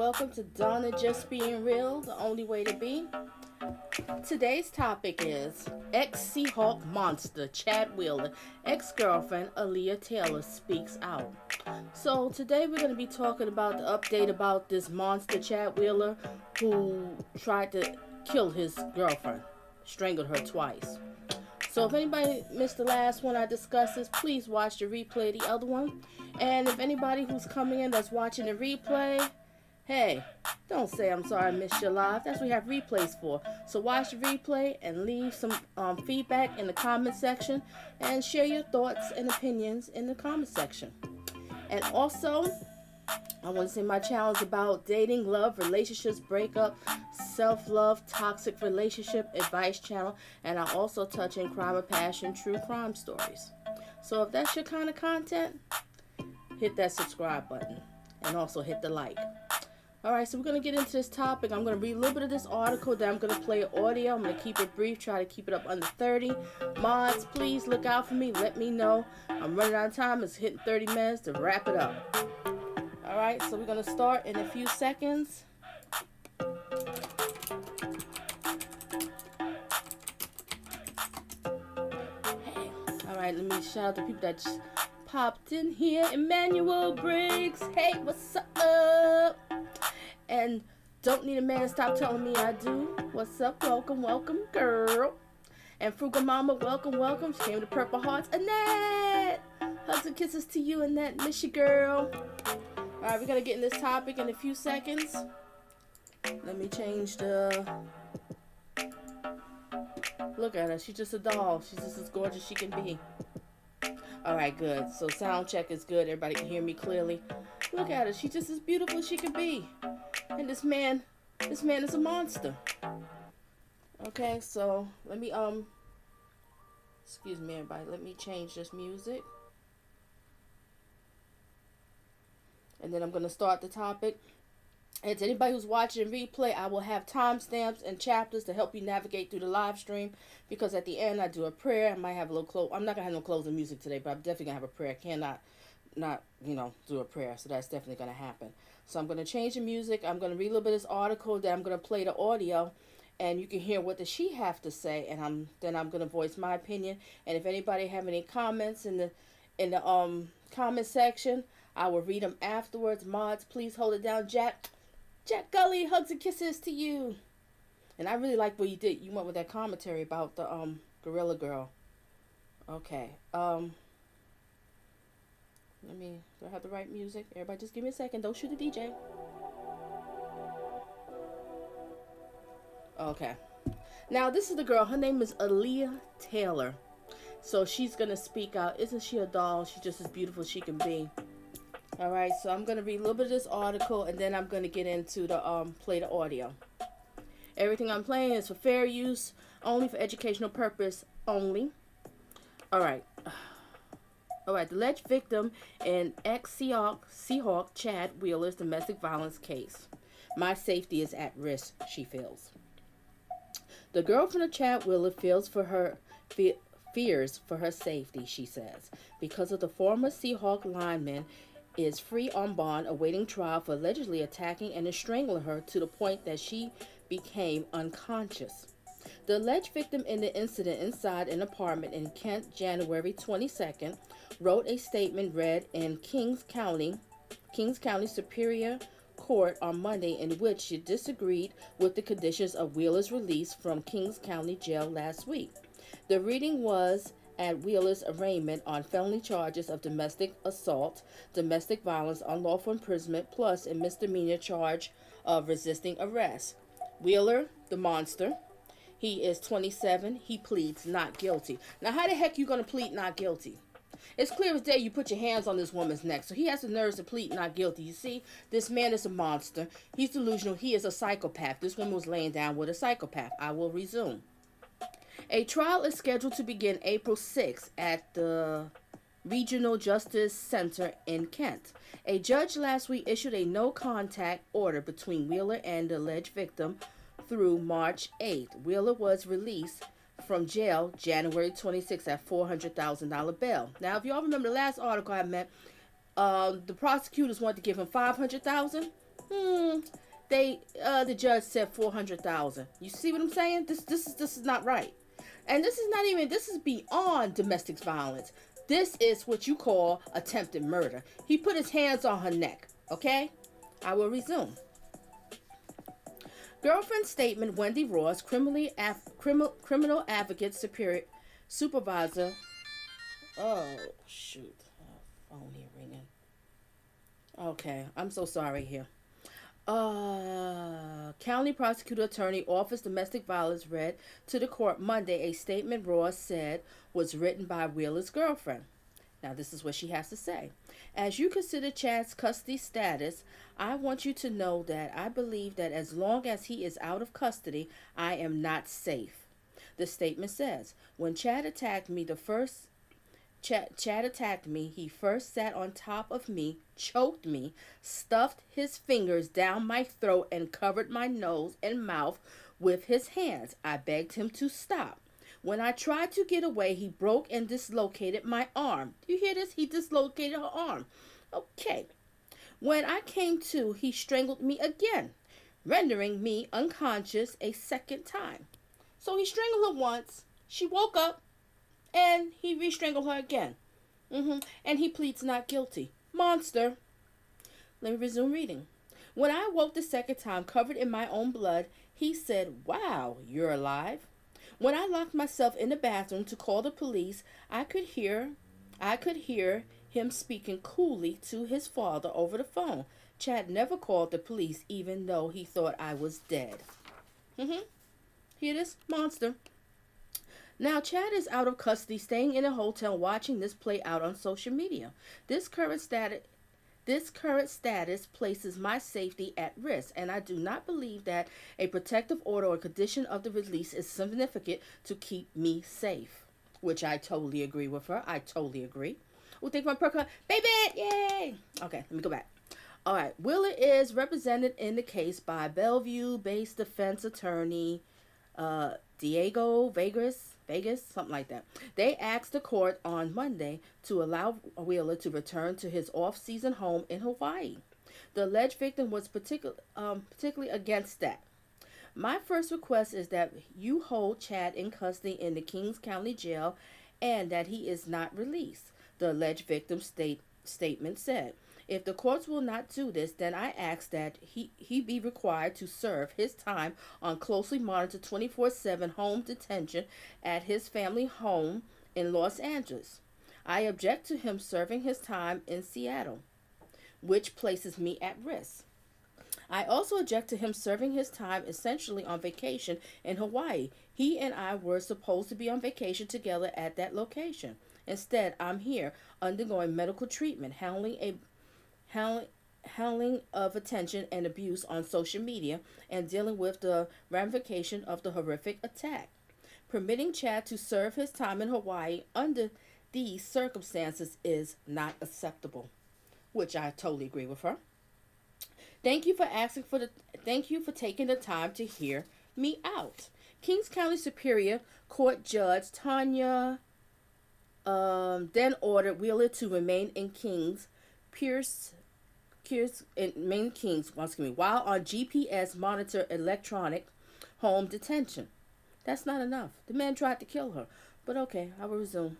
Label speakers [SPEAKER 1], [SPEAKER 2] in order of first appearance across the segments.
[SPEAKER 1] welcome to Donna Just Being Real, the only way to be. Today's topic is ex-Seahawk monster Chad Wheeler, ex-girlfriend Alleah Taylor speaks out. So today we're going to be talking about the update about this monster Chad Wheeler who tried to kill his girlfriend, strangled her twice. So if anybody missed the last one I discussed this, please watch the replay of the other one. And if anybody who's coming in that's watching the replay, hey, don't say I'm sorry I missed your live. That's what we have replays for. So watch the replay and leave some feedback in the comment section and share your thoughts and opinions in the comment section. And also, I want to say my challenge about dating, love, relationships, breakup, self-love, toxic relationship advice channel, and I also touch in crime of passion, true crime stories. So if that's your kind of content, hit that subscribe button and also hit the like. Alright, so we're going to get into this topic. I'm going to read a little bit of this article, then I'm going to play audio. I'm going to keep it brief, try to keep it up under 30. Mods, please look out for me. Let me know. I'm running out of time. It's hitting 30 minutes to wrap it up. Alright, so we're going to start in a few seconds. Alright, let me shout out to people that just popped in here. Emmanuel Briggs. Hey, what's up? And don't need a man to stop telling me I do. What's up? Welcome, welcome, girl. And Frugal Mama, welcome, welcome. She came to Purple Hearts. Annette! Hugs and kisses to you, Annette. Miss you, girl. Alright, we're going to get in this topic in a few seconds. Let me change the... Look at her. She's just a doll. She's just as gorgeous as she can be. Alright, good. So sound check is good. Everybody can hear me clearly. Look at her. She's just as beautiful as she can be. And this man is a monster. Okay, so let me, excuse me, everybody. Let me change this music. And then I'm going to start the topic. And to anybody who's watching replay, I will have timestamps and chapters to help you navigate through the live stream. Because at the end, I do a prayer. I might have a little close. I'm not going to have no closing music today, but I'm definitely going to have a prayer. I cannot not, do a prayer. So that's definitely going to happen. So I'm going to change the music. I'm going to read a little bit of this article. Then I'm going to play the audio. And you can hear what does she have to say. And then I'm going to voice my opinion. And if anybody have any comments in the comment section, I will read them afterwards. Mods, please hold it down. Jack Gully, hugs and kisses to you. And I really like what you did. You went with that commentary about the Gorilla Girl. Okay. Do I have the right music? Everybody just give me a second. Don't shoot the DJ. Okay. Now, this is the girl. Her name is Alleah Taylor. So she's going to speak out. Isn't she a doll? She's just as beautiful as she can be. Alright, so I'm going to read a little bit of this article, and then I'm going to get into the play the audio. Everything I'm playing is for fair use, only for educational purpose only. Alright. Alright, the alleged victim in ex-Seahawk Chad Wheeler's domestic violence case. My safety is at risk, she feels. The girlfriend of Chad Wheeler fears for her safety, she says, because of the former Seahawk lineman is free on bond awaiting trial for allegedly attacking and strangling her to the point that she became unconscious. The alleged victim in the incident inside an apartment in Kent, January 22nd, wrote a statement read in Kings County Superior Court on Monday in which she disagreed with the conditions of Wheeler's release from Kings County Jail last week. The reading was at Wheeler's arraignment on felony charges of domestic assault, domestic violence, unlawful imprisonment, plus a misdemeanor charge of resisting arrest. Wheeler, the monster, he is 27. He pleads not guilty. Now, how the heck you going to plead not guilty? It's clear as day you put your hands on this woman's neck, so he has the nerves to plead not guilty. You see, this man is a monster. He's delusional. He is a psychopath. This woman was laying down with a psychopath. I will resume. A trial is scheduled to begin April 6th at the Regional Justice Center in Kent. A judge last week issued a no-contact order between Wheeler and the alleged victim through March 8th. Wheeler was released from jail January 26th at $400,000 bail. Now, if y'all remember the last article I met, the prosecutors wanted to give him $500,000. Hmm. The judge said 400,000. You see what I'm saying? This is not right. And this is not even, this is beyond domestic violence. This is what you call attempted murder. He put his hands on her neck. Okay? I will resume. Girlfriend statement: Wendy Ross, criminal advocate superior supervisor. Oh, shoot. Phone here ringing. Okay, I'm so sorry here. County prosecutor attorney office domestic violence read to the court Monday a statement Ross said was written by Wheeler's girlfriend. Now, this is what she has to say. As you consider Chad's custody status, I want you to know that I believe that as long as he is out of custody, I am not safe. The statement says, when Chad attacked me, Chad attacked me. He first sat on top of me, choked me, stuffed his fingers down my throat, and covered my nose and mouth with his hands. I begged him to stop. When I tried to get away, he broke and dislocated my arm. Do you hear this? He dislocated her arm. Okay. When I came to, he strangled me again, rendering me unconscious a second time. So he strangled her once. She woke up, and he re-strangled her again. And he pleads not guilty. Monster. Let me resume reading. When I woke the second time, covered in my own blood, he said, "Wow, you're alive." When I locked myself in the bathroom to call the police, I could hear him speaking coolly to his father over the phone. Chad never called the police even though he thought I was dead. Hear this? Monster. Now, Chad is out of custody, staying in a hotel, watching this play out on social media. This current status places my safety at risk, and I do not believe that a protective order or condition of the release is significant to keep me safe. Which I totally agree with her. I totally agree. We'll take my perk. Baby! Yay! Okay, let me go back. All right. Wheeler is represented in the case by Bellevue-based defense attorney Diego Vegas, something like that. They asked the court on Monday to allow Wheeler to return to his off-season home in Hawaii. The alleged victim was particularly against that. My first request is that you hold Chad in custody in the Kings County Jail and that he is not released, the alleged victim's statement said. If the courts will not do this, then I ask that he be required to serve his time on closely monitored 24/7 home detention at his family home in Los Angeles. I object to him serving his time in Seattle, which places me at risk. I also object to him serving his time essentially on vacation in Hawaii. He and I were supposed to be on vacation together at that location. Instead, I'm here undergoing medical treatment, handling of attention and abuse on social media, and dealing with the ramification of the horrific attack. Permitting Chad to serve his time in Hawaii under these circumstances is not acceptable, which I totally agree with her. Thank you for taking the time to hear me out. Kings County Superior Court Judge Tanya then ordered Wheeler to remain in while on GPS monitor electronic home detention. That's not enough. The man tried to kill her. But okay, I will resume.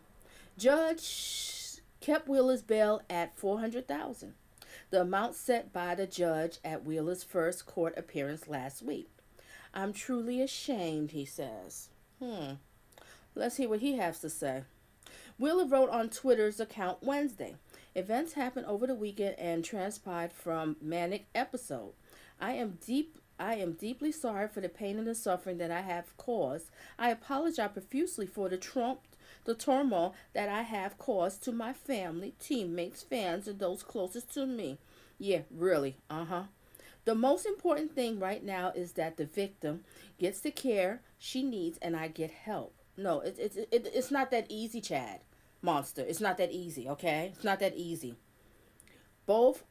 [SPEAKER 1] Judge kept Wheeler's bail at $400,000, the amount set by the judge at Wheeler's first court appearance last week. I'm truly ashamed, he says. Let's hear what he has to say. Wheeler wrote on Twitter's account Wednesday. Events happened over the weekend and transpired from manic episode. I am deeply sorry for the pain and the suffering that I have caused. I apologize profusely for the turmoil that I have caused to my family, teammates, fans, and those closest to me. Yeah, really. The most important thing right now is that the victim gets the care she needs and I get help. No, it's not that easy, Chad. Monster. It's not that easy, okay? It's not that easy. Both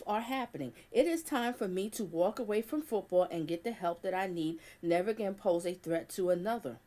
[SPEAKER 1] are happening. It is time for me to walk away from football and get the help that I need, never again pose a threat to another.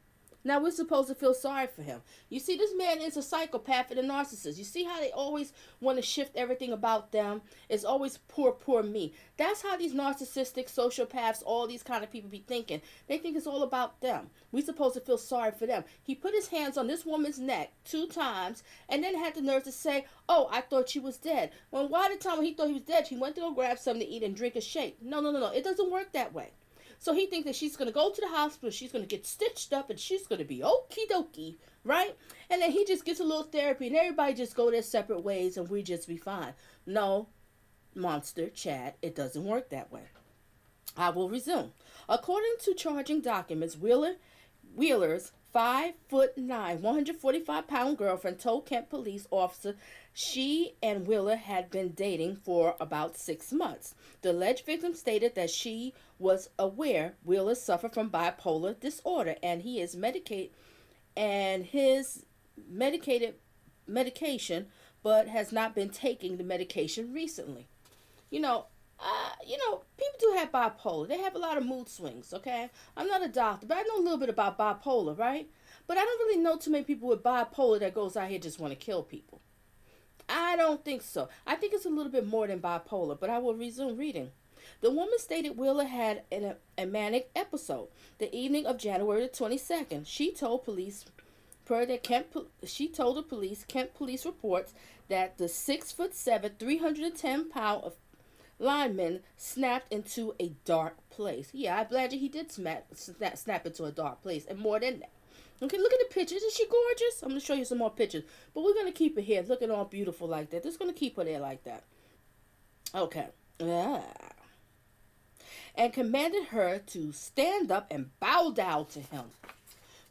[SPEAKER 1] Now we're supposed to feel sorry for him. You see, this man is a psychopath and a narcissist. You see how they always want to shift everything about them? It's always poor, poor me. That's how these narcissistic sociopaths, all these kind of people be thinking. They think it's all about them. We're supposed to feel sorry for them. He put his hands on this woman's neck 2 times and then had the nerve to say, oh, I thought she was dead. When by the time when he thought he was dead, he went to go grab something to eat and drink a shake. No, no, no, no. It doesn't work that way. So he thinks that she's going to go to the hospital, she's going to get stitched up, and she's going to be okie dokie, right? And then he just gets a little therapy, and everybody just go their separate ways, and we just be fine. No, monster, Chad, it doesn't work that way. I will resume. According to charging documents, Wheeler's 5'9", 145-pound girlfriend told Kent police officer she and Wheeler had been dating for about 6 months. The alleged victim stated that she was aware Wheeler suffered from bipolar disorder and his medicated medication, but has not been taking the medication recently. People do have bipolar. They have a lot of mood swings, okay? I'm not a doctor, but I know a little bit about bipolar, right? But I don't really know too many people with bipolar that goes out here just want to kill people. I don't think so. I think it's a little bit more than bipolar, but I will resume reading. The woman stated Wheeler had a manic episode the evening of January the 22nd. She told police Kent police reports that the 6'7", 310-pound lineman snapped into a dark place. Yeah, I'm glad he did snap into a dark place, and more than that. Okay, look at the pictures. Isn't she gorgeous? I'm going to show you some more pictures. But we're going to keep it here looking all beautiful like that. Just going to keep her there like that. Okay. And commanded her to stand up and bow down to him.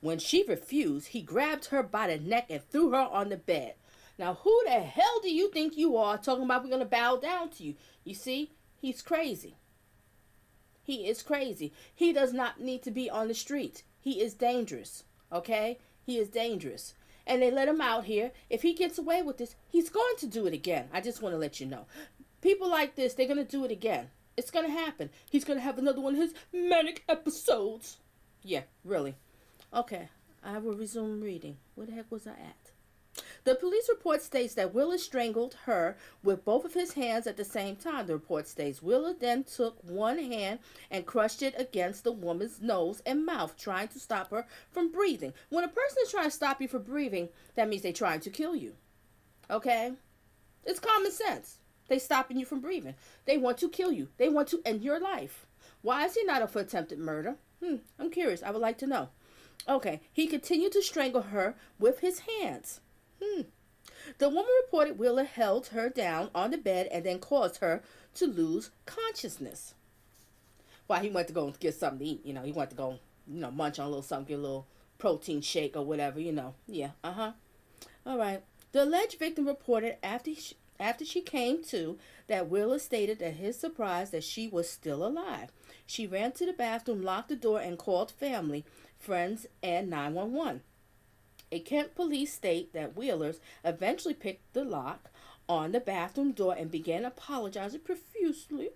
[SPEAKER 1] When she refused, he grabbed her by the neck and threw her on the bed. Now, who the hell do you think you are talking about we're going to bow down to you? You see, he's crazy. He is crazy. He does not need to be on the street. He is dangerous. Okay? He is dangerous. And they let him out here. If he gets away with this, he's going to do it again. I just want to let you know. People like this, they're going to do it again. It's going to happen. He's going to have another one of his manic episodes. Yeah, really. Okay, I will resume reading. Where the heck was I at? The police report states that Wheeler strangled her with both of his hands at the same time. The report states Wheeler then took one hand and crushed it against the woman's nose and mouth, trying to stop her from breathing. When a person is trying to stop you from breathing, that means they're trying to kill you. Okay? It's common sense. They're stopping you from breathing. They want to kill you. They want to end your life. Why is he not up for attempted murder? I'm curious. I would like to know. Okay. He continued to strangle her with his hands. The woman reported Wheeler held her down on the bed and then caused her to lose consciousness. While he went to go get something to eat. He went to go, munch on a little something, get a little protein shake or whatever, Yeah, All right. The alleged victim reported after she came to that Wheeler stated that his surprise that she was still alive. She ran to the bathroom, locked the door, and called family, friends, and 911. A Kent police state that Wheelers eventually picked the lock on the bathroom door and began apologizing profusely.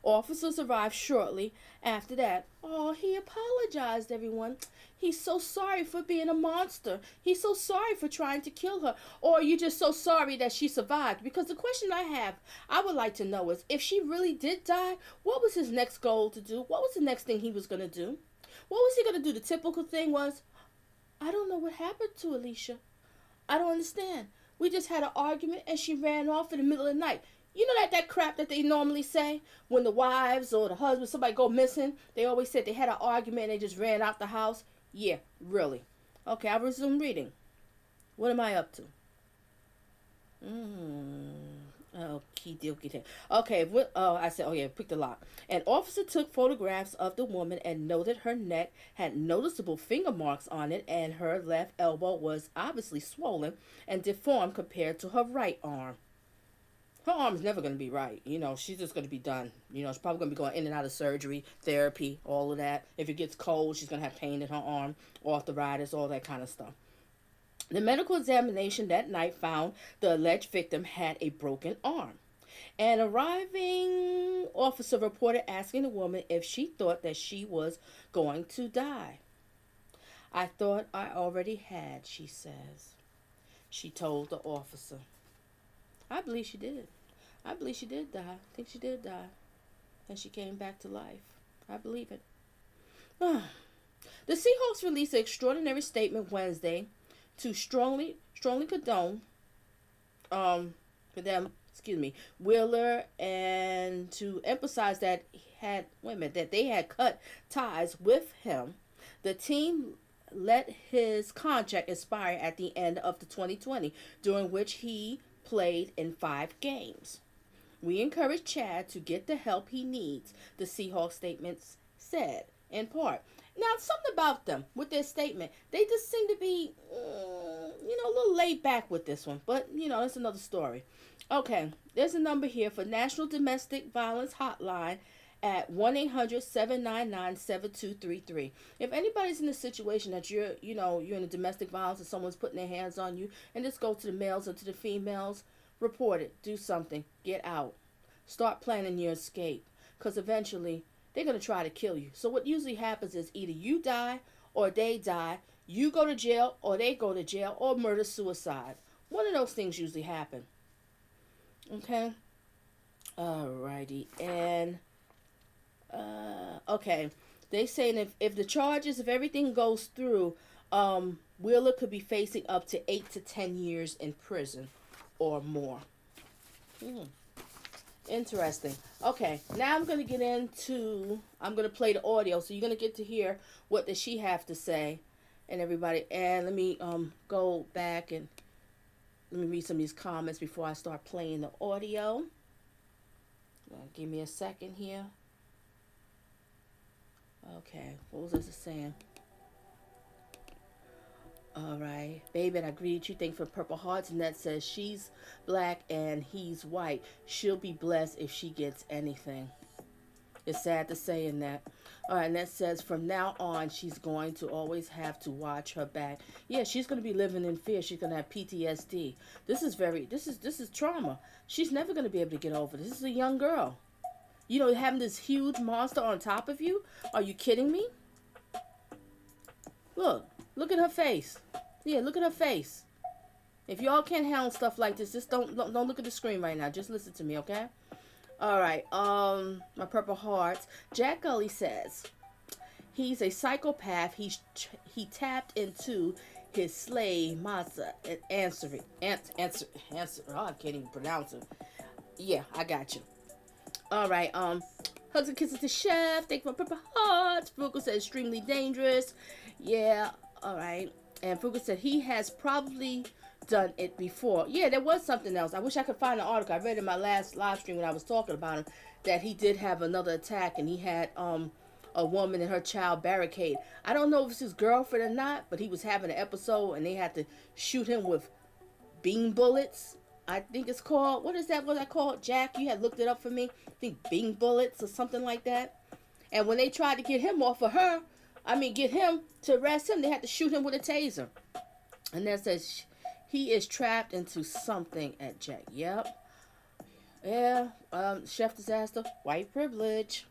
[SPEAKER 1] Officers arrived shortly after that. He apologized, everyone. He's so sorry for being a monster. He's so sorry for trying to kill her. Or are you just so sorry that she survived? Because the question I would like to know is, if she really did die, what was his next goal to do? What was the next thing he was going to do? What was he going to do? The typical thing was, I don't know what happened to Alicia. I don't understand. We just had an argument and she ran off in the middle of the night. You know that crap that they normally say when the wives or the husband, somebody go missing? They always said they had an argument and they just ran out the house. Yeah, really. Okay, I'll resume reading. What am I up to? Okie dokie. Okay, I said, pick the lock. An officer took photographs of the woman and noted her neck had noticeable finger marks on it, and her left elbow was obviously swollen and deformed compared to her right arm. Her arm's never going to be right. She's just going to be done. She's probably going to be going in and out of surgery, therapy, all of that. If it gets cold, she's going to have pain in her arm, arthritis, all that kind of stuff. The medical examination that night found the alleged victim had a broken arm. An arriving officer reported asking the woman if she thought that she was going to die. I thought I already had, she says. She told the officer. I believe she did. I believe she did die. I think she did die. And she came back to life. I believe it. The Seahawks released an extraordinary statement Wednesday to strongly condone for them, Wheeler, and to emphasize that that they had cut ties with him. The team let his contract expire at the end of the 2020, during which he played in 5 games. We encourage Chad to get the help he needs, the Seahawks statements said, in part. Now, something about them with their statement, they just seem to be, a little laid back with this one. But, that's another story. Okay, there's a number here for National Domestic Violence Hotline at 1-800-799-7233. If anybody's in a situation that you're in a domestic violence and someone's putting their hands on you, and just go to the males or to the females, report it. Do something. Get out. Start planning your escape. Because eventually, they're going to try to kill you. So what usually happens is either you die or they die, you go to jail or they go to jail, or murder-suicide. One of those things usually happen. Okay? Alrighty. And, okay. They saying if the charges, if everything goes through, Wheeler could be facing up to 8 to 10 years in prison or more. Interesting. Okay, now I'm going to play the audio, so you're going to get to hear what does she have to say and everybody. And let me go back and let me read some of these comments before I start playing the audio. Give me a second here. Okay, what was this saying? All right. Baby, I greet you. Thank you for Purple Hearts. And that says she's black and he's white. She'll be blessed if she gets anything. It's sad to say in that. All right. And that says from now on, she's going to always have to watch her back. Yeah, she's going to be living in fear. She's going to have PTSD. This is trauma. She's never going to be able to get over this. This is a young girl. Having this huge monster on top of you. Are you kidding me? Look at her face. Yeah, look at her face. If y'all can't handle stuff like this, just don't look at the screen right now. Just listen to me, okay? All right. My Purple Hearts. Jack Gully says he's a psychopath. He tapped into his slave master and answer. Oh, I can't even pronounce it. Yeah, I got you. All right. Hugs and kisses to Chef. Thank you for Purple Hearts. Fuku said extremely dangerous. Yeah. All right. And Fuku said he has probably done it before. Yeah, there was something else. I wish I could find an article. I read in my last live stream when I was talking about him that he did have another attack and he had a woman and her child barricade. I don't know if it's his girlfriend or not, but he was having an episode and they had to shoot him with bean bullets. I think it's called, what is that called? Jack, you had looked it up for me. I think bean bullets or something like that. And when they tried to get him off of her, get him to arrest him, they had to shoot him with a taser. And that says he is trapped into something at Jack. Yep. Yeah. Chef Disaster. White privilege.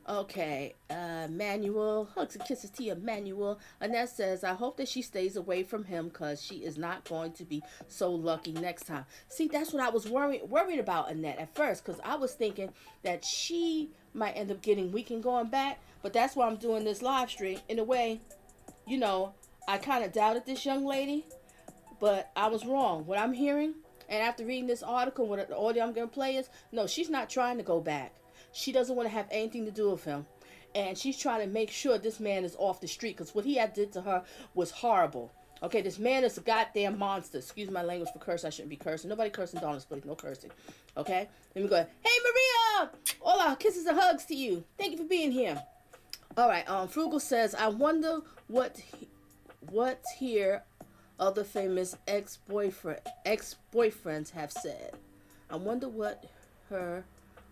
[SPEAKER 1] Okay. Manuel. Hugs and kisses to Manuel. And that says, I hope that she stays away from him because she is not going to be so lucky next time. See, that's what I was worried about, Annette, at first. Because I was thinking that she might end up getting weak and going back. But that's why I'm doing this live stream. In a way, I kind of doubted this young lady. But I was wrong. What I'm hearing, and after reading this article, what the audio I'm going to play is, no, she's not trying to go back. She doesn't want to have anything to do with him. And she's trying to make sure this man is off the street. Because what he had did to her was horrible. Okay, this man is a goddamn monster. Excuse my language for curse. I shouldn't be cursing. Nobody cursing Donna's place. No cursing. Okay? Let me go. Hey, Maria! Hola, kisses and hugs to you. Thank you for being here. All right. Frugal says, I wonder what here other famous ex-boyfriends have said. I wonder what her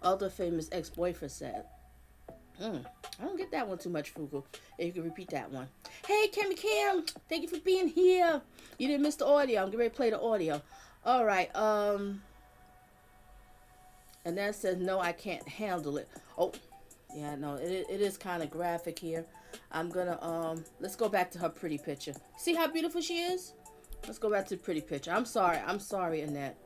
[SPEAKER 1] other famous ex-boyfriend said. I don't get that one too much, Frugal. If you can repeat that one. Hey, Cammy Cam, thank you for being here. You didn't miss the audio. I'm getting ready to play the audio. All right. And that says, no, I can't handle it. Oh, yeah, no, it is kind of graphic here. I'm gonna let's go back to her pretty picture. See how beautiful she is? Let's go back to the pretty picture. I'm sorry, Annette.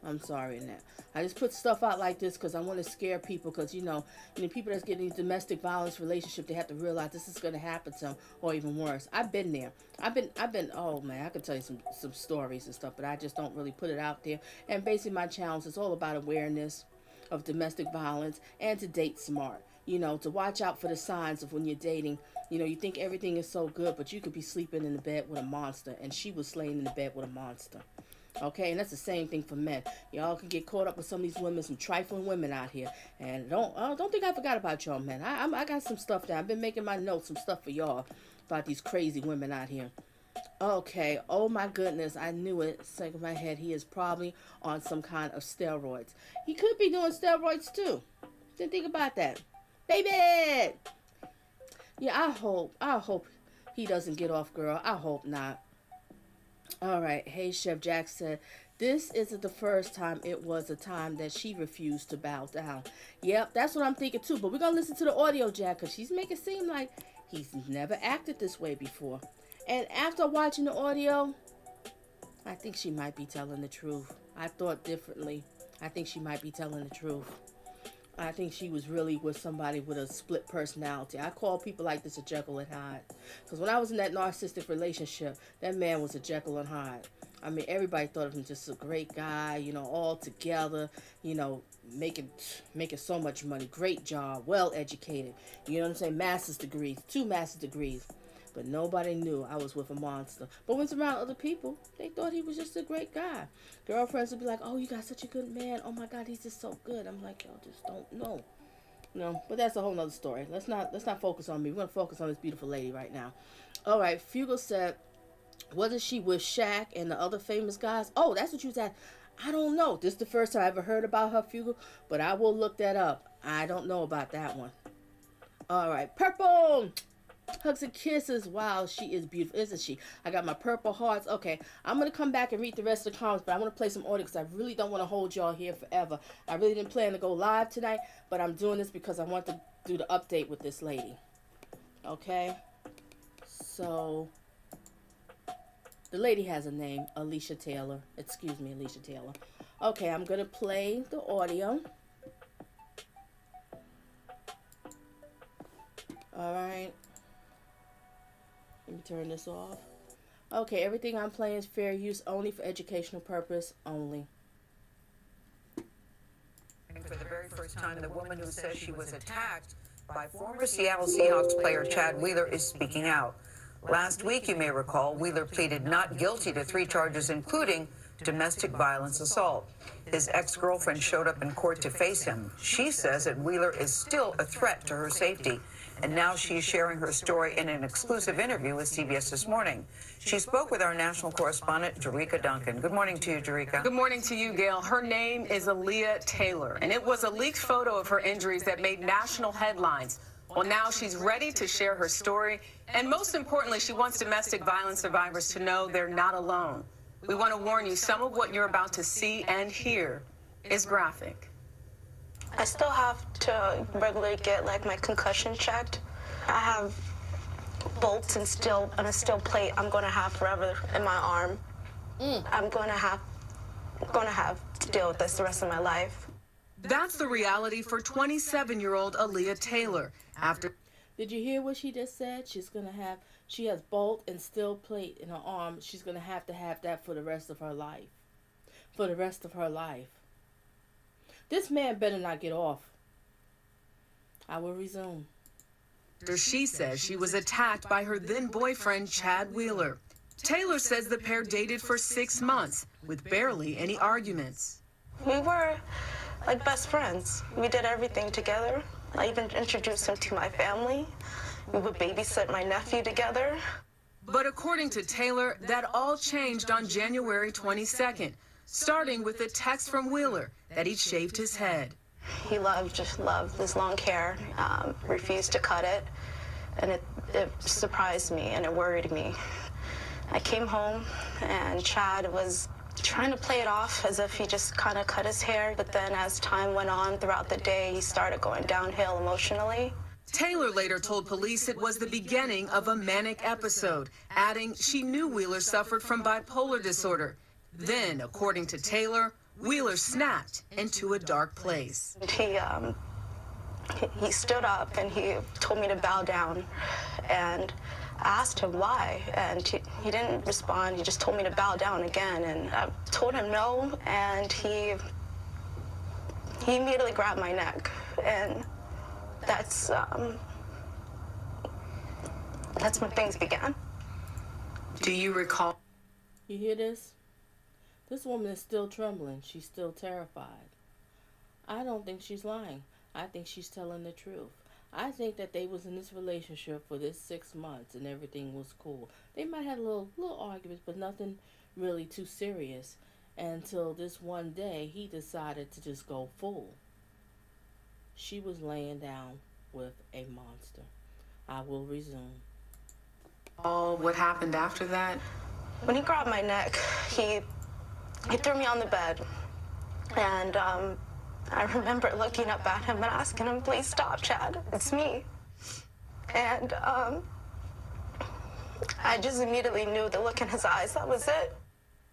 [SPEAKER 1] I'm sorry, Annette. I just put stuff out like this because I want to scare people. Because people that's getting domestic violence relationship, they have to realize this is going to happen to them, or even worse. I've been there. I've been. Oh man, I could tell you some stories and stuff, but I just don't really put it out there. And basically, my challenge is all about awareness of domestic violence and to date smart. To watch out for the signs of when you're dating. You think everything is so good, but you could be sleeping in the bed with a monster, and she was slaying in the bed with a monster. Okay, and that's the same thing for men. Y'all can get caught up with some of these women, some trifling women out here. And don't think I forgot about y'all, man. I got some stuff down. I've been making my notes, some stuff for y'all about these crazy women out here. Okay, oh my goodness, I knew it. Second of my head, he is probably on some kind of steroids. He could be doing steroids too. Didn't think about that. Baby! Yeah, I hope he doesn't get off, girl. I hope not. All right. Hey, Chef Jack said, this isn't the first time. It was a time that she refused to bow down. Yep, that's what I'm thinking too. But we're going to listen to the audio, Jack, because she's making it seem like he's never acted this way before. And after watching the audio, I think she might be telling the truth. I thought differently. I think she might be telling the truth. I think she was really with somebody with a split personality. I call people like this a Jekyll and Hyde. Because when I was in that narcissistic relationship, that man was a Jekyll and Hyde. I mean, everybody thought of him just a great guy, all together, making so much money, great job, well educated. You know what I'm saying? Master's degrees, 2 master's degrees. But nobody knew I was with a monster. But when it's around other people, they thought he was just a great guy. Girlfriends would be like, oh, you got such a good man. Oh, my God, he's just so good. I'm like, y'all just don't know. But that's a whole nother story. Let's not focus on me. We're going to focus on this beautiful lady right now. All right, Fugel said, wasn't she with Shaq and the other famous guys? Oh, that's what you was at. I don't know. This is the first time I ever heard about her, Fugel, but I will look that up. I don't know about that one. All right, Purple. Hugs and kisses. Wow, she is beautiful, isn't she? I got my purple hearts. Okay, I'm going to come back and read the rest of the comments, but I want to play some audio because I really don't want to hold y'all here forever. I really didn't plan to go live tonight, but I'm doing this because I want to do the update with this lady. Okay? So, the lady has a name, Alicia Taylor. Excuse me, Alicia Taylor. Okay, I'm going to play the audio. All right. Let me turn this off. Okay, everything I'm playing is fair use only for educational purpose only.
[SPEAKER 2] For the very first time, the woman who says she was attacked by former Seattle Seahawks player Chad Wheeler is speaking out. Last week, you may recall, Wheeler pleaded not guilty to 3 charges, including domestic violence assault. His ex-girlfriend showed up in court to face him. She says that Wheeler is still a threat to her safety. And now she's sharing her story in an exclusive interview with CBS This Morning. She spoke with our national correspondent, Jerika Duncan. Good morning to you, Jerika.
[SPEAKER 3] Good morning to you, Gail. Her name is Alleah Taylor, and it was a leaked photo of her injuries that made national headlines. Well, now she's ready to share her story, and most importantly, she wants domestic violence survivors to know they're not alone. We want to warn you, some of what you're about to see and hear is graphic.
[SPEAKER 4] I still have to regularly get my concussion checked. I have bolts and a steel plate I'm going to have forever in my arm. I'm going to have to deal with this the rest of my life.
[SPEAKER 3] That's the reality for 27-year-old Alleah Taylor.
[SPEAKER 1] Did you hear what she just said? She has bolt and steel plate in her arm. She's going to have that for the rest of her life. For the rest of her life. This man better not get off. I will resume.
[SPEAKER 3] She says she was attacked by her then-boyfriend, Chad Wheeler. Taylor says the pair dated for 6 months with barely any arguments.
[SPEAKER 4] We were like best friends. We did everything together. I even introduced him to my family. We would babysit my nephew together.
[SPEAKER 3] But according to Taylor, that all changed on January 22nd, starting with a text from Wheeler that he'd shaved his head.
[SPEAKER 4] He just loved this long hair, refused to cut it, and it surprised me and it worried me. I came home and Chad was trying to play it off as if he just kind of cut his hair, but then as time went on throughout the day, he started going downhill emotionally.
[SPEAKER 3] Taylor later told police it was the beginning of a manic episode, adding she knew Wheeler suffered from bipolar disorder. Then, according to Taylor, Wheeler snapped into a dark place.
[SPEAKER 4] He stood up and he told me to bow down, and I asked him why, and he didn't respond. He just told me to bow down again, and I told him no, and he immediately grabbed my neck, and that's when things began.
[SPEAKER 3] Do you recall?
[SPEAKER 1] You hear this? This woman is still trembling. She's still terrified. I don't think she's lying. I think she's telling the truth. I think that they was in this relationship for this 6 months and everything was cool. They might have little arguments, but nothing really too serious until this one day he decided to just go full. She was laying down with a monster. I will resume.
[SPEAKER 3] Oh, what happened after that?
[SPEAKER 4] When he grabbed my neck, he threw me on the bed, and I remember looking up at him and asking him, "Please stop, Chad, it's me." And I just immediately knew the look in his eyes, that was it.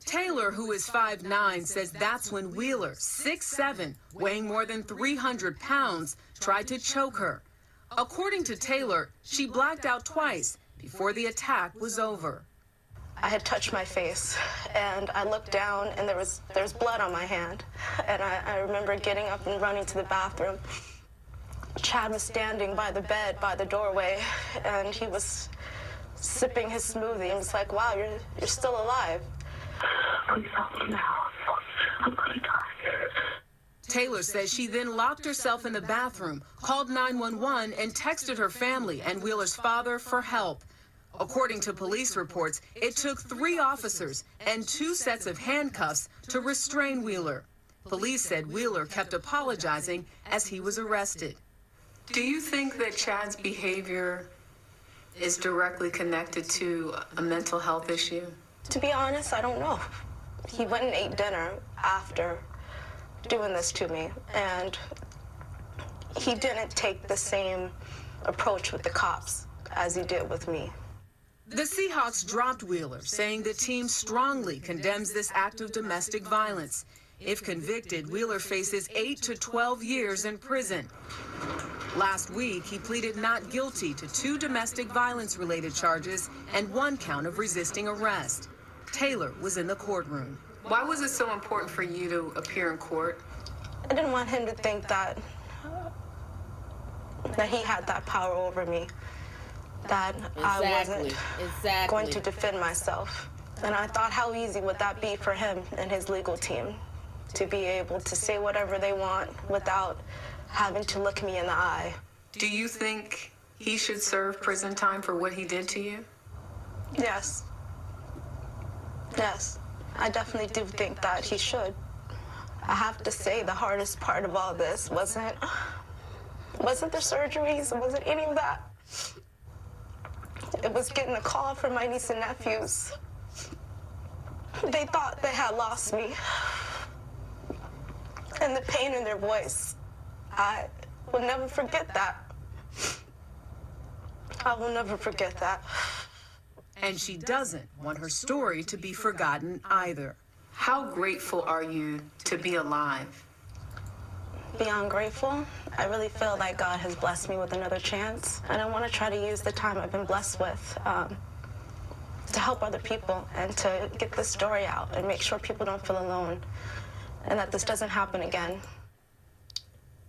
[SPEAKER 3] Taylor, who is 5'9", says that's when Wheeler, 6'7", weighing more than 300 pounds, tried to choke her. According to Taylor, she blacked out twice before the attack was over.
[SPEAKER 4] I had touched my face, and I looked down, and there was blood on my hand. And I remember getting up and running to the bathroom. Chad was standing by the bed, by the doorway, and he was sipping his smoothie, and was like, "Wow, you're still alive."
[SPEAKER 5] Please help me now. I'm gonna die.
[SPEAKER 3] Taylor says she then locked herself in the bathroom, called 911, and texted her family and Wheeler's father for help. According to police reports, it took 3 officers and 2 sets of handcuffs to restrain Wheeler. Police said Wheeler kept apologizing as he was arrested. Do you think that Chad's behavior is directly connected to a mental health issue?
[SPEAKER 4] To be honest, I don't know. He went and ate dinner after doing this to me, and he didn't take the same approach with the cops as he did with me.
[SPEAKER 3] The Seahawks dropped Wheeler, saying the team strongly condemns this act of domestic violence. If convicted, Wheeler faces 8 to 12 years in prison. Last week, he pleaded not guilty to 2 domestic violence-related charges and 1 count of resisting arrest. Taylor was in the courtroom. Why was it so important for you to appear in court?
[SPEAKER 4] I didn't want him to think that he had that power over me, that I wasn't going to defend myself. And I thought, how easy would that be for him and his legal team to be able to say whatever they want without having to look me in the eye.
[SPEAKER 3] Do you think he should serve prison time for what he did to you?
[SPEAKER 4] Yes. Yes, I definitely do think that he should. I have to say the hardest part of all this wasn't the surgeries, it wasn't any of that. It was getting a call from my niece and nephews. They thought they had lost me. And the pain in their voice, I will never forget that. I will never forget that.
[SPEAKER 3] And she doesn't want her story to be forgotten either. How grateful are you to be alive?
[SPEAKER 4] Beyond grateful, I really feel like God has blessed me with another chance. And I want to try to use the time I've been blessed with to help other people and to get this story out and make sure people don't feel alone and that this doesn't happen again.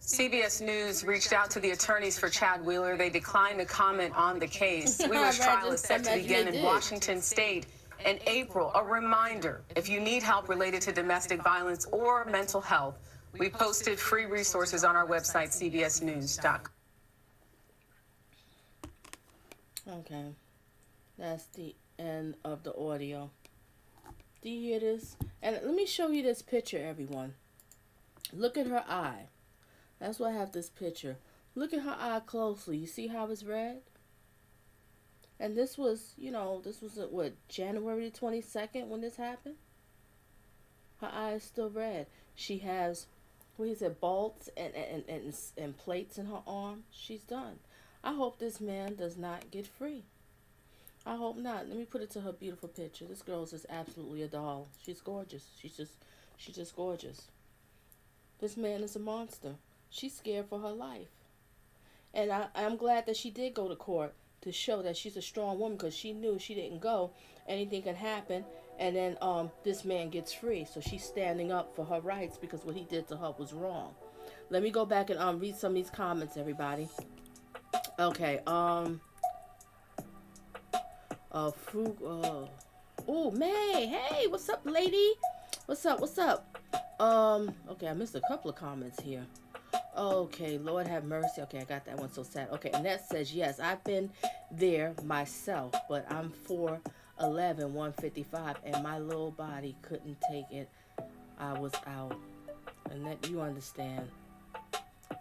[SPEAKER 3] CBS News reached out to the attorneys for Chad Wheeler. They declined to comment on the case. Wheeler's trial is set to begin in Washington State in April. A reminder, if you need help related to domestic violence or mental health, we posted free resources on our website, cbsnews.com.
[SPEAKER 1] Okay, that's the end of the audio. Do you hear this? And let me show you this picture, everyone. Look at her eye. That's why I have this picture. Look at her eye closely. You see how it's red? And this was, what, January 22nd when this happened? Her eye is still red. She has, bolts and plates in her arm. She's done. I hope this man does not get free. I hope not. Let me put it to her beautiful picture. This girl is just absolutely a doll. She's gorgeous. She's just gorgeous. This man is a monster. She's scared for her life. And I'm glad that she did go to court to show that she's a strong woman, because she knew she didn't go, anything can happen. And then this man gets free. So she's standing up for her rights because what he did to her was wrong. Let me go back and read some of these comments, everybody. Okay, oh, May, hey, what's up, lady? What's up? Okay, I missed a couple of comments here. Okay, Lord have mercy. Okay, I got that one, so sad. Okay, Annette says, yes, I've been there myself, but I'm 4'11", 155, and my little body couldn't take it. I was out. Annette, you understand.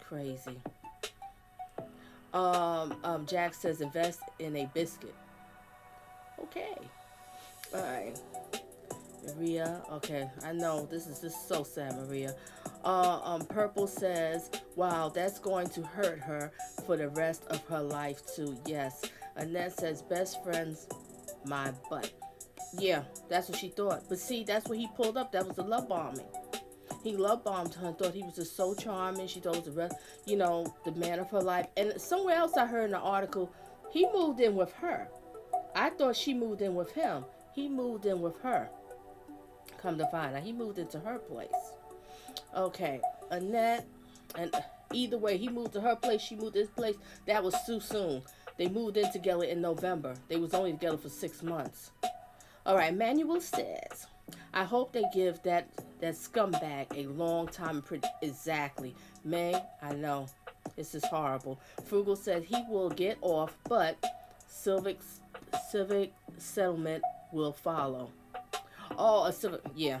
[SPEAKER 1] Crazy. Jack says, invest in a biscuit. Okay. All right. Maria, okay, I know this is just so sad, Maria. Purple says, wow, that's going to hurt her for the rest of her life too. Yes. Annette says, best friends, my butt. Yeah, that's what she thought. But see, that's what he pulled up. That was the love bombing. He love bombed her and thought he was just so charming. She thought it was the rest, the man of her life. And somewhere else I heard in the article, he moved in with her. I thought she moved in with him. He moved in with her. Come to find out, he moved into her place. Okay, Annette, and either way, he moved to her place, she moved to his place. That was too soon. They moved in together in November. They was only together for 6 months. All right, Manuel says, I hope they give that scumbag a long time. Exactly. May, I know. This is horrible. Frugal says he will get off, but civic settlement will follow. Oh, a civic, yeah.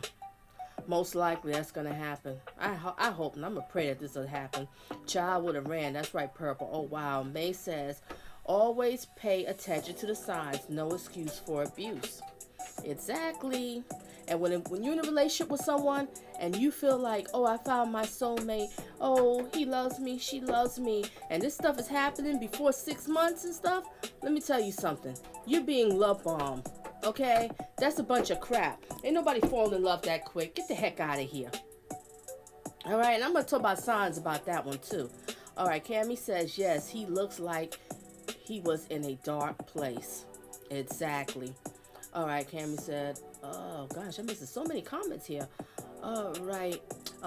[SPEAKER 1] Most likely that's going to happen. I hope, and I'm going to pray that this will happen. Child would have ran. That's right, Purple. Oh, wow. May says, always pay attention to the signs. No excuse for abuse. Exactly. And when you're in a relationship with someone and you feel like, oh, I found my soulmate. Oh, he loves me. She loves me. And this stuff is happening before 6 months and stuff. Let me tell you something. You're being love bombed. Okay? That's a bunch of crap. Ain't nobody falling in love that quick. Get the heck out of here. All right, and I'm going to talk about signs about that one too. All right, Cammie says, yes, he looks like he was in a dark place. Exactly. All right, Cammie said, oh gosh, I'm missing so many comments here. All right.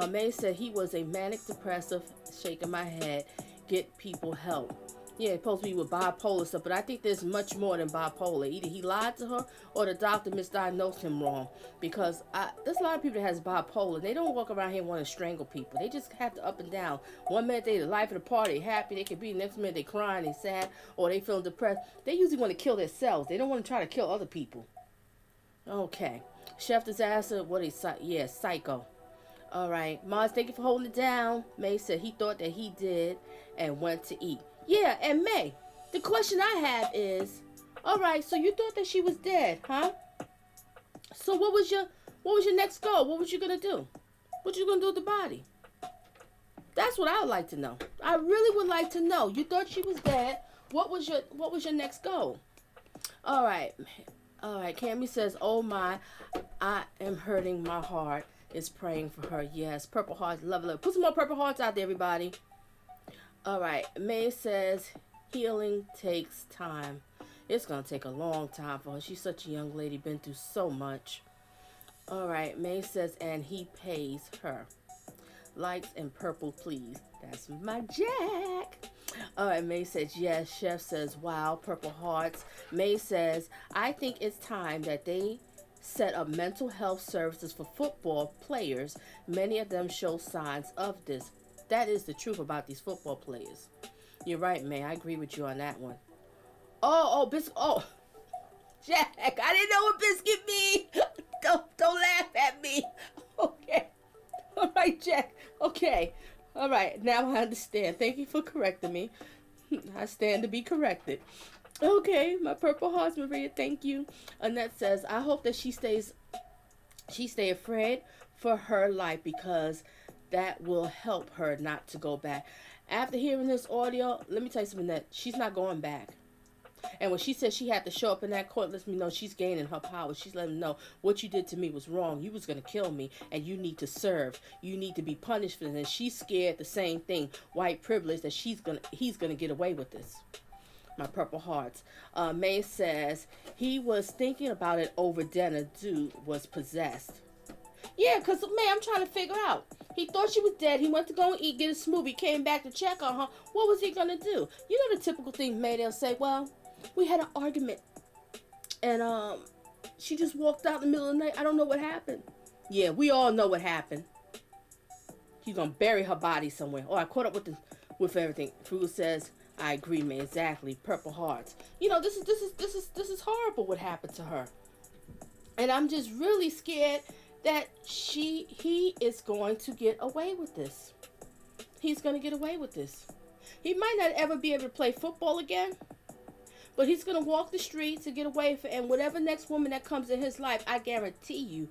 [SPEAKER 1] May said he was a manic depressive, shaking my head, get people help. Yeah, it's supposed to be with bipolar stuff, but I think there's much more than bipolar. Either he lied to her or the doctor misdiagnosed him wrong. Because there's a lot of people that has bipolar. They don't walk around here wanting to strangle people. They just have to up and down. One minute they the life of the party, happy they could be. Next minute they crying, they sad, or they feeling depressed. They usually want to kill themselves. They don't want to try to kill other people. Okay. Chef Disaster, psycho. All right. Mars, thank you for holding it down. May said he thought that he did and went to eat. Yeah, and May, the question I have is, all right, so you thought that she was dead, huh? So what was your next goal? What was you gonna do? What you gonna do with the body? That's what I would like to know. I really would like to know. You thought she was dead. What was your next goal? All right. Cammie says, oh my, I am hurting. My heart is praying for her. Yes, purple hearts, love. Put some more purple hearts out there, everybody. All right, May says healing takes time. It's going to take a long time for her. She's such a young lady, been through so much. All right, May says, and he pays her. Likes and purple, please. That's my Jack. All right, May says, yes. Chef says, wow, purple hearts. May says, I think it's time that they set up mental health services for football players. Many of them show signs of this. That is the truth about these football players. You're right, May. I agree with you on that one. Oh, Jack, I didn't know what biscuit mean. Don't laugh at me. Okay. All right, Jack. Okay. All right. Now I understand. Thank you for correcting me. I stand to be corrected. Okay, my purple hearts, Maria. Thank you. Annette says, I hope that she stay afraid for her life because that will help her not to go back. After hearing this audio, let me tell you something, that she's not going back. And when she said she had to show up in that court, lets me know she's gaining her power. She's letting them know what you did to me was wrong. You was going to kill me, and you need to serve. You need to be punished for this. And she's scared the same thing, white privilege, that he's going to get away with this. My Purple Hearts. May says he was thinking about it over dinner. Dude was possessed. Yeah, because, May, I'm trying to figure out. He thought she was dead. He went to go and eat, get a smoothie, came back to check on her. What was he going to do? You know the typical thing, May, they'll say, well, we had an argument, and she just walked out in the middle of the night. I don't know what happened. Yeah, we all know what happened. He's gonna bury her body somewhere. Oh, I caught up with everything. Frugal says, I agree, man. Exactly. Purple Hearts. You know, this is horrible what happened to her, and I'm just really scared that he is going to get away with this. He's gonna get away with this. He might not ever be able to play football again. But he's going to walk the streets and get away from, and whatever next woman that comes in his life, I guarantee you,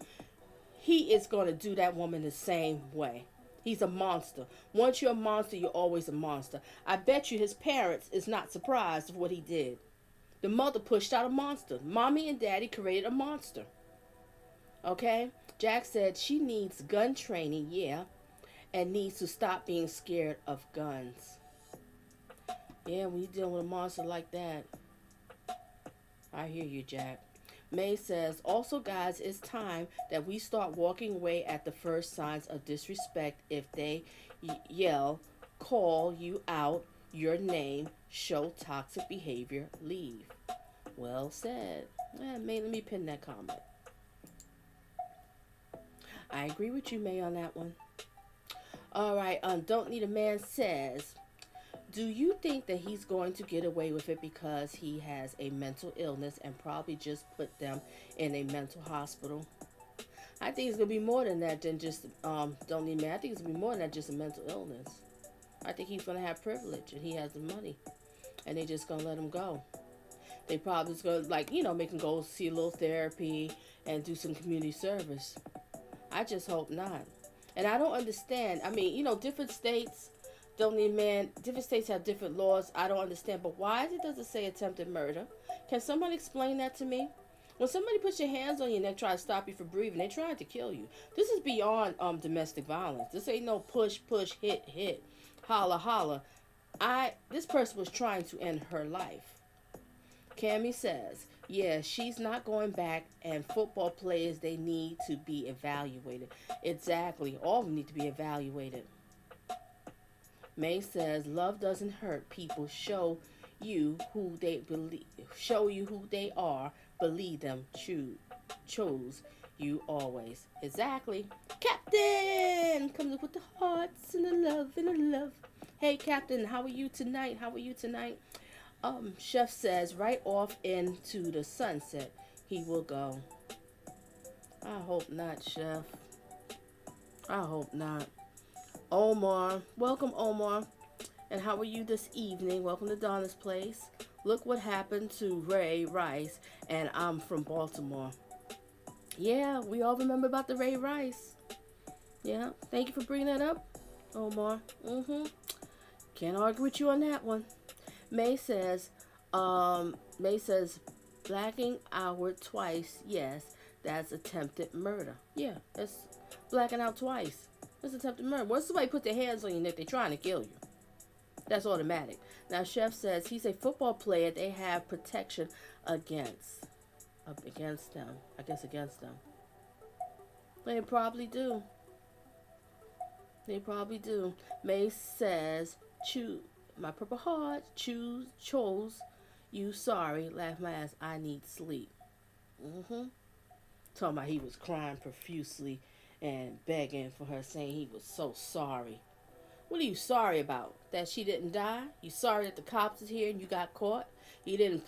[SPEAKER 1] he is going to do that woman the same way. He's a monster. Once you're a monster, you're always a monster. I bet you his parents is not surprised of what he did. The mother pushed out a monster. Mommy and daddy created a monster. Okay? Jack said she needs gun training, yeah, and needs to stop being scared of guns. Yeah, when you're dealing with a monster like that. I hear you, Jack. May says, also, guys, it's time that we start walking away at the first signs of disrespect. If they yell, call you out, your name, show toxic behavior, leave. Well said. May, let me pin that comment. I agree with you, May, on that one. All right, Don't Need a Man says, do you think that he's going to get away with it because he has a mental illness and probably just put them in a mental hospital? I think it's going to be more than that than just, don't need me. I think it's going to be more than that, just a mental illness. I think he's going to have privilege and he has the money. And they're just going to let him go. They probably just going to, like, you know, make him go see a little therapy and do some community service. I just hope not. And I don't understand. I mean, you know, different states... Don't need man. Different states have different laws. I don't understand. But why does it say attempted murder? Can someone explain that to me? When somebody puts your hands on your neck, try to stop you from breathing, they're trying to kill you. This is beyond domestic violence. This ain't no push, hit, holla, holla. This person was trying to end her life. Cammy says, yeah, she's not going back, and football players, they need to be evaluated. Exactly. All of them need to be evaluated. May says, love doesn't hurt people. Show you who they are. Believe them. Chose you always. Exactly. Captain comes with the hearts and the love. Hey, Captain, how are you tonight? Chef says, right off into the sunset he will go. I hope not, Chef. I hope not. Omar, welcome, Omar. And how are you this evening? Welcome to Donna's Place. Look what happened to Ray Rice, and I'm from Baltimore. Yeah, we all remember about the Ray Rice. Yeah, thank you for bringing that up, Omar. Can't argue with you on that one. May says, blacking out twice. Yes, that's attempted murder. Yeah, that's blacking out twice. That's attempted murder. Once somebody put their hands on you, they're trying to kill you. That's automatic. Now, Chef says he's a football player. They have protection against them. I guess against them. They probably do. May says, my Purple Heart chose you. Sorry, laugh my ass. I need sleep. Talking about he was crying profusely and begging for her, saying he was so sorry. What are you sorry about? That she didn't die? You sorry that the cops is here and you got caught? You didn't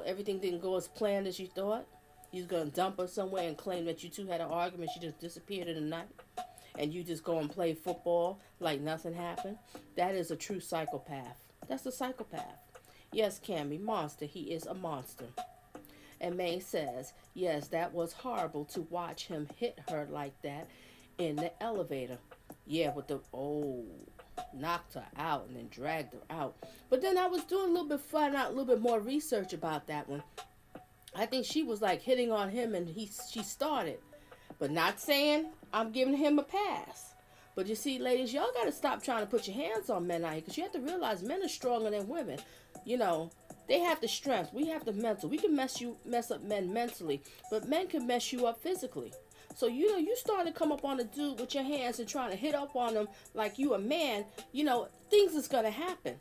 [SPEAKER 1] everything didn't go as planned as you thought? You was gonna dump her somewhere and claim that you two had an argument, she just disappeared in the night? And you just go and play football like nothing happened? That is a true psychopath. That's a psychopath. Yes, Cammy, monster. He is a monster. And May says, yes, that was horrible to watch him hit her like that in the elevator. Yeah, with the, knocked her out and then dragged her out. But then I was doing a little bit, finding out a little bit more research about that one. I think she was like hitting on him and she started. But not saying I'm giving him a pass. But you see, ladies, y'all got to stop trying to put your hands on men out here, because you have to realize men are stronger than women. You know, they have the strength. We have the mental. We can mess up men mentally, but men can mess you up physically. So, you know, you start to come up on a dude with your hands and trying to hit up on him like you a man, you know, things is going to happen.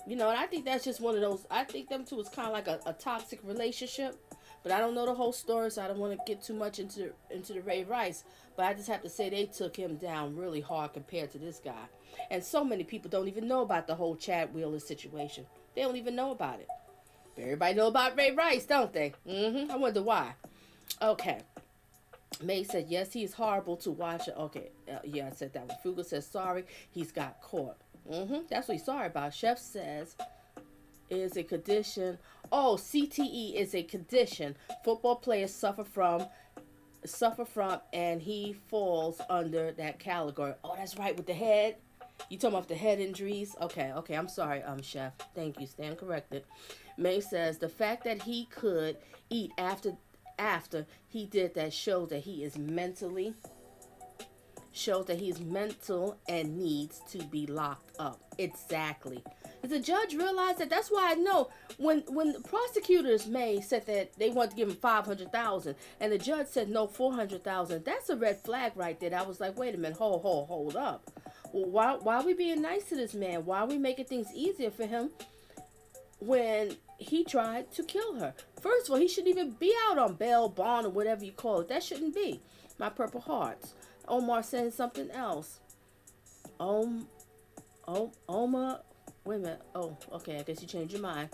[SPEAKER 1] You know, and I think that's just one of those, I think them two is kind of like a toxic relationship. But I don't know the whole story, so I don't want to get too much into the Ray Rice. But I just have to say they took him down really hard compared to this guy. And so many people don't even know about the whole Chad Wheeler situation. They don't even know about it. But everybody know about Ray Rice, don't they? I wonder why. Okay. May said, yes, he is horrible to watch. Okay, yeah, I said that one. Fuga says, sorry, he's got caught. That's what he's sorry about. Chef says, is a condition. Oh, CTE is a condition football players suffer from, and he falls under that category. Oh, that's right, with the head. You talking about the head injuries? Okay, I'm sorry, Chef. Thank you, stand corrected. May says, the fact that he could eat after he did that shows that he is mental and needs to be locked up. Exactly. Does the judge realize that? That's why I know when the prosecutors said that they wanted to give him $500,000 and the judge said no, $400,000. That's a red flag right there. I was like, wait a minute, hold up. Well, why are we being nice to this man? Why are we making things easier for him when he tried to kill her? First of all, he shouldn't even be out on bail, bond, or whatever you call it. That shouldn't be. My Purple Hearts. Omar saying something else. Omar. Wait a minute. Oh, okay. I guess you changed your mind.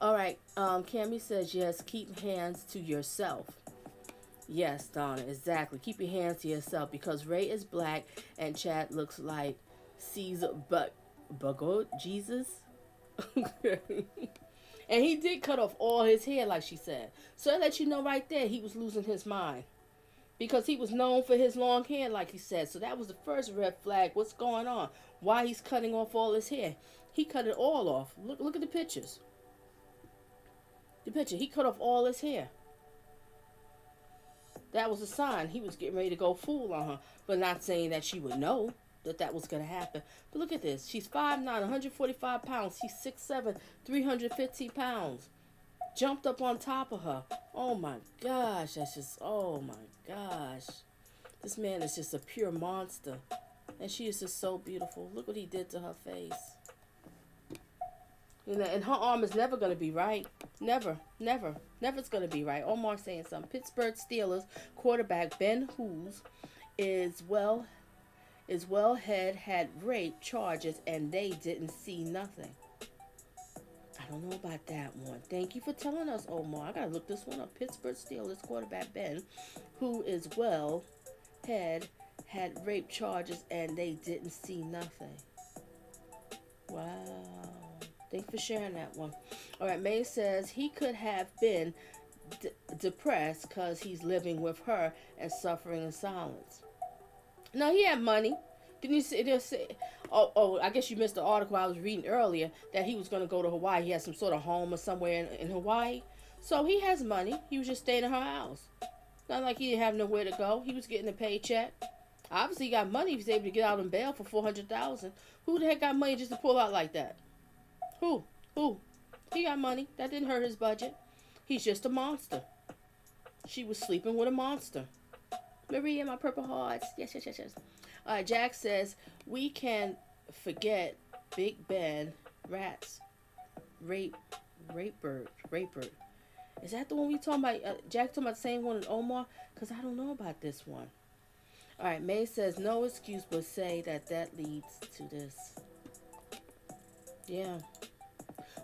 [SPEAKER 1] All right. Cammy says, yes, keep hands to yourself. Yes, Donna, exactly. Keep your hands to yourself, because Ray is black and Chad looks like Caesar, but Jesus. And he did cut off all his hair, like she said. So that lets you know right there he was losing his mind, because he was known for his long hair, like he said. So that was the first red flag. What's going on? Why he's cutting off all his hair? He cut it all off. Look at the pictures. The picture. He cut off all his hair. That was a sign he was getting ready to go fool on her. But not saying that she would know that was going to happen. But look at this. She's 5'9", 145 pounds. He's 6'7", 315 pounds. Jumped up on top of her. Oh my gosh. That's just, oh my gosh. This man is just a pure monster. And she is just so beautiful. Look what he did to her face. And her arm is never going to be right. Never's going to be right. Omar saying something. Pittsburgh Steelers quarterback Ben Hoos had rape charges and they didn't see nothing. I don't know about that one. Thank you for telling us, Omar. I got to look this one up. Pittsburgh Steelers quarterback Ben, who had rape charges and they didn't see nothing. Wow. Thanks for sharing that one. All right, May says he could have been depressed because he's living with her and suffering in silence. No, he had money. Didn't you say? Oh, I guess you missed the article I was reading earlier that he was going to go to Hawaii. He has some sort of home or somewhere in Hawaii. So he has money. He was just staying in her house. Not like he didn't have nowhere to go. He was getting a paycheck. Obviously, he got money. He was able to get out on bail for $400,000. Who the heck got money just to pull out like that? Who? He got money. That didn't hurt his budget. He's just a monster. She was sleeping with a monster. Maria, my Purple Hearts. Yes. All right, Jack says, we can forget Big Ben, rats, raper. Is that the one we talking about? Jack talking about the same one as Omar? Because I don't know about this one. All right, May says, no excuse but say that leads to this. Yeah.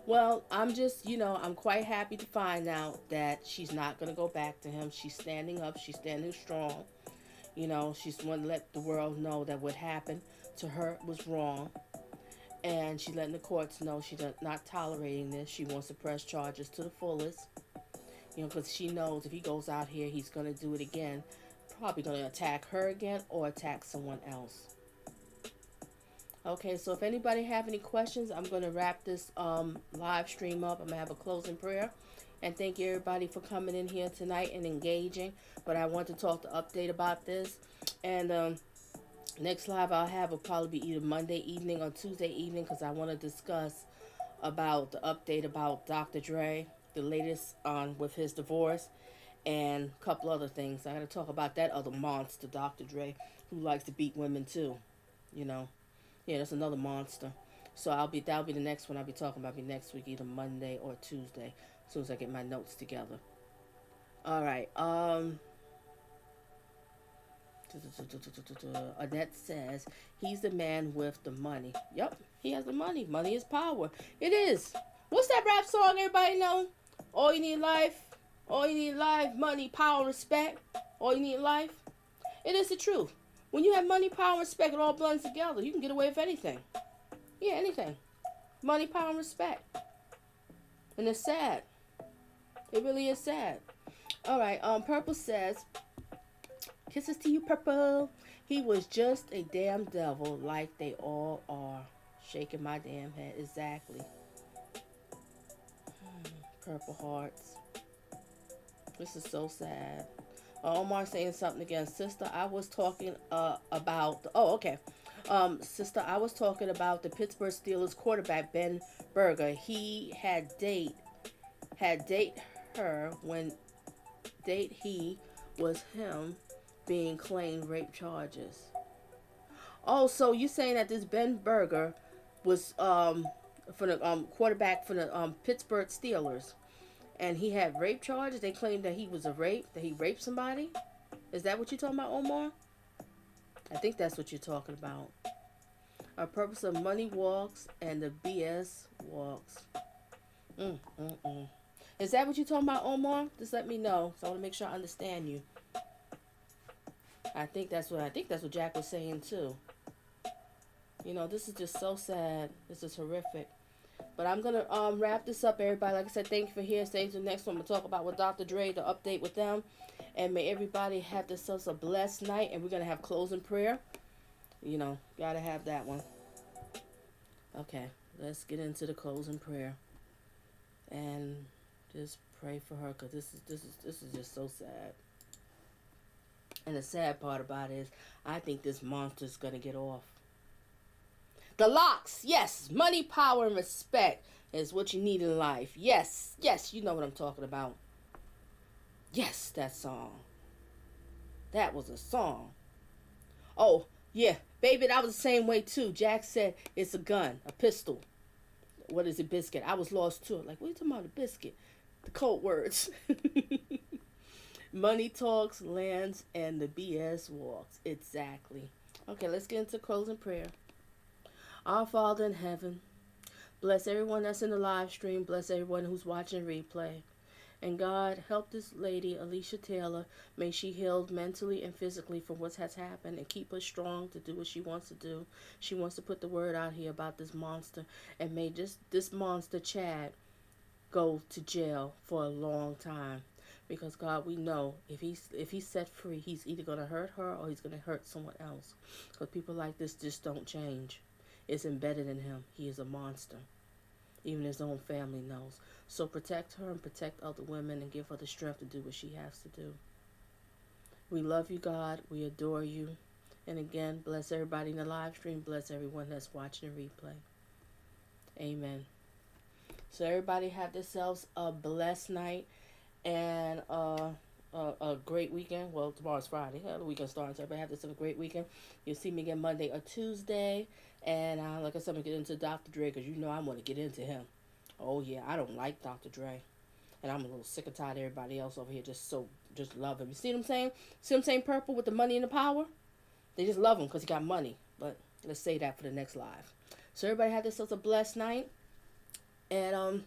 [SPEAKER 1] Well, I'm just, I'm quite happy to find out that she's not going to go back to him. She's standing up. She's standing strong. She's going to let the world know that what happened to her was wrong. And she's letting the courts know she's not tolerating this. She wants to press charges to the fullest. Because she knows if he goes out here, he's going to do it again. Probably going to attack her again or attack someone else. Okay, so if anybody have any questions, I'm going to wrap this live stream up. I'm going to have a closing prayer. And thank you everybody for coming in here tonight and engaging. But I want to talk to update about this. And next live I'll have will probably be either Monday evening or Tuesday evening, because I want to discuss about the update about Dr. Dre, the latest on with his divorce, and a couple other things. I got to talk about that other monster, Dr. Dre, who likes to beat women too. You know, yeah, that's another monster. So that'll be the next one I'll be talking about. Be next week, either Monday or Tuesday, as soon as I get my notes together. All right. Annette says he's the man with the money. Yep, he has the money. Money is power. It is. What's that rap song everybody know? All you need in life. All you need in life. Money, power, respect. All you need in life. It is the truth. When you have money, power, and respect, it all blends together. You can get away with anything. Yeah, anything. Money, power, and respect. And it's sad. It really is sad. All right. Purple says, kisses to you, Purple. He was just a damn devil, like they all are. Shaking my damn head. Exactly. Purple hearts. This is so sad. Omar saying something again. Sister, I was talking about... Oh, okay. Sister, I was talking about the Pittsburgh Steelers quarterback, Ben Berger. He had date her when he was him being claimed rape charges. Oh, so you saying that this Ben Berger was for the quarterback for the Pittsburgh Steelers, and he had rape charges? They claimed that he raped somebody. Is that what you're talking about, Omar? I think that's what you're talking about. Our purpose of money walks and the BS walks. Is that what you're talking about, Omar? Just let me know, so I want to make sure I understand you. I think that's what Jack was saying too. You know, this is just so sad. This is horrific. But I'm gonna wrap this up, everybody. Like I said, thank you for here. Stay tuned. Next one, we'll talk about with Dr. Dre, the update with them, and may everybody have themselves a blessed night. And we're gonna have closing prayer. You know, gotta have that one. Okay, let's get into the closing prayer, and just pray for her, because this is just so sad. And the sad part about it is, I think this monster's gonna get off. The locks, yes, money, power, and respect is what you need in life. Yes, you know what I'm talking about. Yes, that song. That was a song. Oh, yeah, baby, that was the same way too. Jack said it's a gun, a pistol. What is it, biscuit? I was lost too. Like, what are you talking about, a biscuit? The code words. Money talks, lands, and the BS walks. Exactly. Okay, let's get into closing prayer. Our Father in heaven, bless everyone that's in the live stream. Bless everyone who's watching replay. And God, help this lady, Alicia Taylor. May she heal mentally and physically from what has happened, and keep her strong to do what she wants to do. She wants to put the word out here about this monster. And may this monster, Chad, go to jail for a long time. Because, God, we know if he's set free, he's either going to hurt her or he's going to hurt someone else. Because people like this just don't change. It's embedded in him. He is a monster. Even his own family knows. So protect her and protect other women and give her the strength to do what she has to do. We love you, God. We adore you. And again, bless everybody in the live stream. Bless everyone that's watching the replay. Amen. So everybody have themselves a blessed night and a great weekend. Well, tomorrow's Friday. The weekend starts. Everybody have this a great weekend. You'll see me again Monday or Tuesday. And like I said, I'm going to get into Dr. Dre, because you know I want to get into him. Oh, yeah, I don't like Dr. Dre. And I'm a little sick and tired of everybody else over here just love him. You see what I'm saying? See what I'm saying, Purple, with the money and the power? They just love him because he got money. But let's say that for the next live. So everybody have themselves a blessed night. And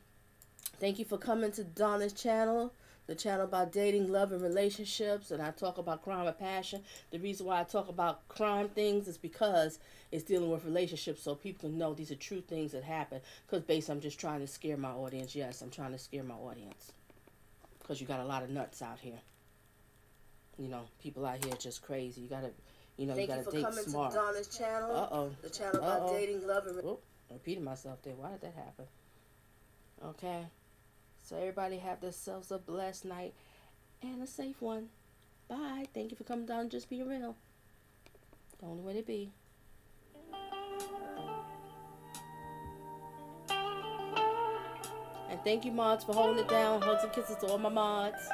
[SPEAKER 1] thank you for coming to Donna's channel. The channel about dating, love, and relationships. And I talk about crime and passion. The reason why I talk about crime things is because it's dealing with relationships, so people can know these are true things that happen. Because basically I'm just trying to scare my audience. Yes, I'm trying to scare my audience. Because you got a lot of nuts out here. You know, people out here just crazy. You got to, You know,
[SPEAKER 6] Thank
[SPEAKER 1] you
[SPEAKER 6] you
[SPEAKER 1] gotta
[SPEAKER 6] for
[SPEAKER 1] date
[SPEAKER 6] coming
[SPEAKER 1] smart.
[SPEAKER 6] to Donna's channel.
[SPEAKER 1] Uh-oh.
[SPEAKER 6] The channel about
[SPEAKER 1] Uh-oh.
[SPEAKER 6] dating, love, and
[SPEAKER 1] Oh, repeating myself there. Why did that happen? Okay. So everybody have themselves a blessed night and a safe one. Bye. Thank you for coming down and just being real. The only way to be. And thank you, mods, for holding it down. Hugs and kisses to all my mods.